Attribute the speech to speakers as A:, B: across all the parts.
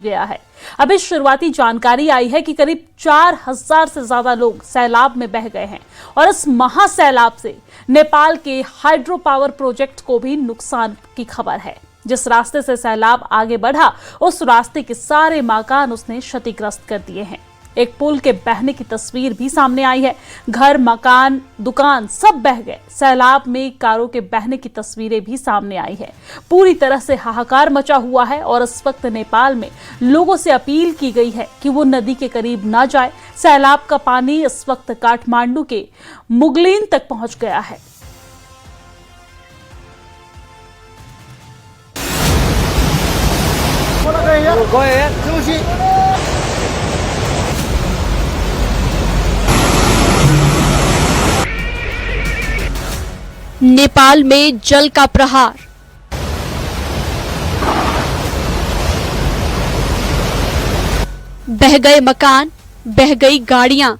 A: गया है। अभी शुरुआती जानकारी आई है कि करीब 4000 से ज्यादा लोग सैलाब में बह गए हैं और इस महासैलाब से नेपाल के हाइड्रो पावर प्रोजेक्ट को भी नुकसान की खबर है। जिस रास्ते से सैलाब आगे बढ़ा उस रास्ते के सारे मकान उसने क्षतिग्रस्त कर दिए हैं। एक पुल के बहने की तस्वीर भी सामने आई है। घर, मकान, दुकान सब बह गए। सैलाब में कारों के बहने की तस्वीरें भी सामने आई है। पूरी तरह से हाहाकार मचा हुआ है और इस वक्त नेपाल में लोगों से अपील की गई है कि वो नदी के करीब ना जाए। सैलाब का पानी इस वक्त काठमांडू के मुगलिन तक पहुंच गया है।
B: नेपाल में जल का प्रहार। बह गए मकान, बह गई गाड़ियां।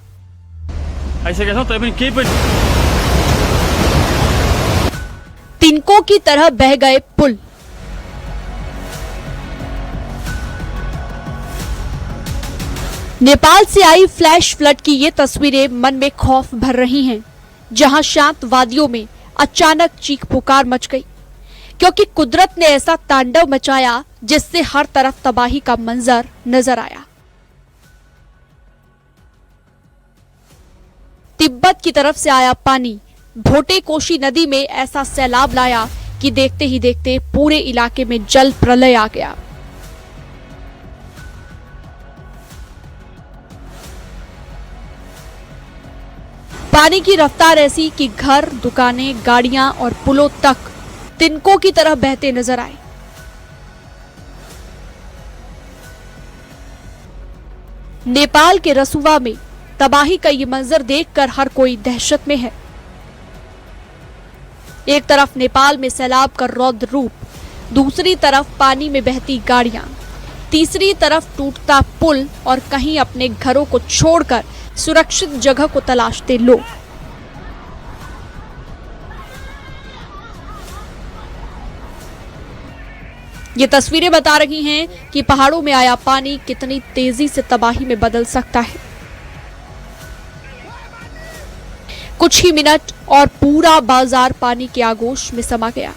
B: तिनकों की तरह बह गए पुल। नेपाल से आई फ्लैश फ्लड की ये तस्वीरें मन में खौफ भर रही हैं, जहां शांत वादियों में अचानक चीख पुकार मच गई, क्योंकि कुदरत ने ऐसा तांडव मचाया जिससे हर तरफ तबाही का मंजर नजर आया। तिब्बत की तरफ से आया पानी भोटे कोशी नदी में ऐसा सैलाब लाया कि देखते ही देखते पूरे इलाके में जल प्रलय आ गया। पानी की रफ्तार ऐसी कि घर, दुकानें, गाड़ियां और पुलों तक तिनकों की तरह बहते नजर आए। नेपाल के रसुवा में तबाही का ये मंजर देखकर हर कोई दहशत में है। एक तरफ नेपाल में सैलाब का रौद्र रूप, दूसरी तरफ पानी में बहती गाड़ियां, तीसरी तरफ टूटता पुल और कहीं अपने घरों को छोड़कर सुरक्षित जगह को तलाशते लोग। ये तस्वीरें बता रही हैं कि पहाड़ों में आया पानी कितनी तेजी से तबाही में बदल सकता है। कुछ ही मिनट और पूरा बाजार पानी के आगोश में समा गया।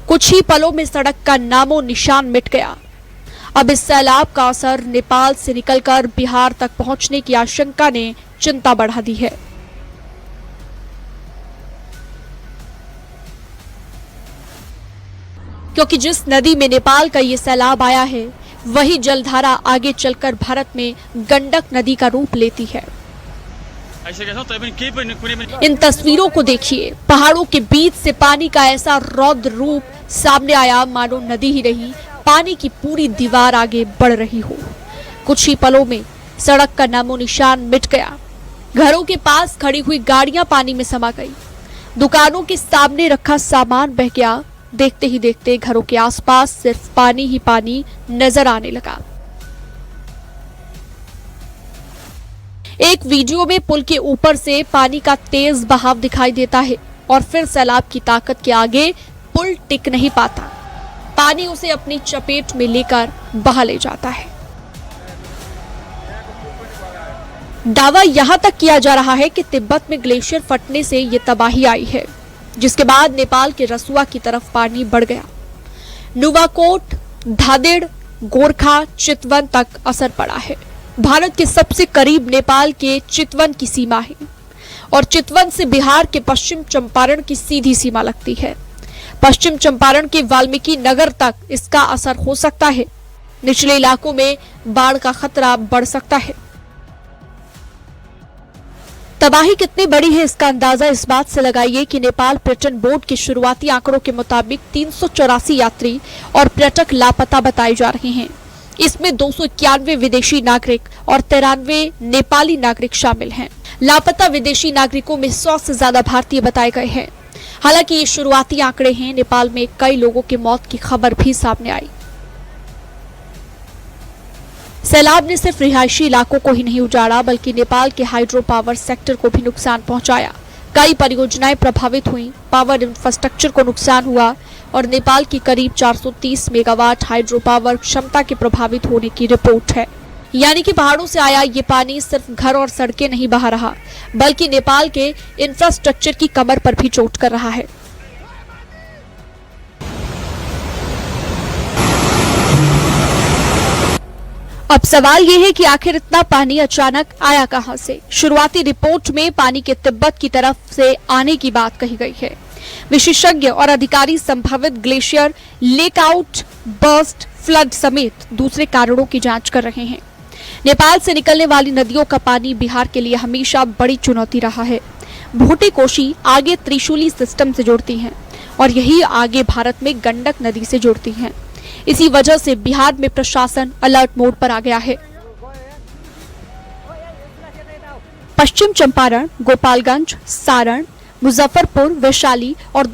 B: कुछ ही पलों में सड़क का नामो निशान मिट गया। अब इस सैलाब का असर नेपाल से निकलकर बिहार तक पहुंचने की आशंका ने चिंता बढ़ा दी है। क्योंकि जिस नदी में नेपाल का ये सैलाब आया है, वही जलधारा आगे चलकर भारत में गंडक नदी का रूप लेती है। इन तस्वीरों को देखिए। पहाड़ों के बीच से पानी का ऐसा रौद्र रूप सामने आया मानो नदी ही नहीं, पानी की पूरी दीवार आगे बढ़ रही हो। कुछ ही पलों में सड़क का नामो निशान मिट गया। घरों के पास खड़ी हुई गाड़ियां पानी में समा गई। दुकानों के सामने रखा सामान बह गया। देखते ही देखते घरों के आसपास सिर्फ पानी ही पानी नजर आने लगा। एक वीडियो में पुल के ऊपर से पानी का तेज बहाव दिखाई देता है और फिर सैलाब की ताकत के आगे पुल टिक नहीं पाता। पानी उसे अपनी चपेट में लेकर बहा ले जाता है। दावा यहां तक किया जा रहा है कि तिब्बत में ग्लेशियर फटने से ये तबाही आई है, जिसके बाद नेपाल के रसुआ की तरफ पानी बढ़ गया। नुवाकोट, धादिड़, गोरखा, चितवन तक असर पड़ा है। भारत के सबसे करीब नेपाल के चितवन की सीमा है और चितवन से बिहार के पश्चिम चंपारण की सीधी सीमा लगती है। पश्चिम चंपारण के वाल्मीकि नगर तक इसका असर हो सकता है। निचले इलाकों में बाढ़ का खतरा बढ़ सकता है। तबाही कितनी बड़ी है इसका अंदाजा इस बात से लगाइए कि नेपाल पर्यटन बोर्ड के शुरुआती आंकड़ों के मुताबिक 384 यात्री और पर्यटक लापता बताए जा रहे हैं। इसमें 291 विदेशी नागरिक और 93 नेपाली नागरिक शामिल हैं। लापता विदेशी नागरिकों में 100 से ज्यादा भारतीय बताए गए हैं। हालांकि ये शुरुआती आंकड़े हैं। नेपाल में कई लोगों की मौत की खबर भी सामने आई। सैलाब ने सिर्फ रिहायशी इलाकों को ही नहीं उजाड़ा, बल्कि नेपाल के हाइड्रो पावर सेक्टर को भी नुकसान पहुंचाया। कई परियोजनाएं प्रभावित हुई, पावर इंफ्रास्ट्रक्चर को नुकसान हुआ और नेपाल की करीब 430 मेगावाट हाइड्रो पावर क्षमता के प्रभावित होने की रिपोर्ट है। यानी कि पहाड़ों से आया ये पानी सिर्फ घर और सड़कें नहीं बहा रहा, बल्कि नेपाल के इंफ्रास्ट्रक्चर की कमर पर भी चोट कर रहा है। अब सवाल ये है कि आखिर इतना पानी अचानक आया कहां से। शुरुआती रिपोर्ट में पानी के तिब्बत की तरफ से आने की बात कही गई है। विशेषज्ञ और अधिकारी संभावित ग्लेशियर लेकआउट, बर्स्ट, फ्लड समेत दूसरे कारणों की जांच कर रहे हैं। नेपाल से निकलने वाली नदियों का पानी बिहार के लिए हमेशा बड़ी चुनौती रहा है। भोटे कोशी आगे त्रिशूली सिस्टम से जुड़ती हैं और यही आगे भारत में गंडक नदी से जुड़ती हैं। इसी वजह से बिहार में प्रशासन अलर्ट मोड पर आ गया है। पश्चिम चंपारण, गोपालगंज, सारण, मुजफ्फरपुर, वैशाली और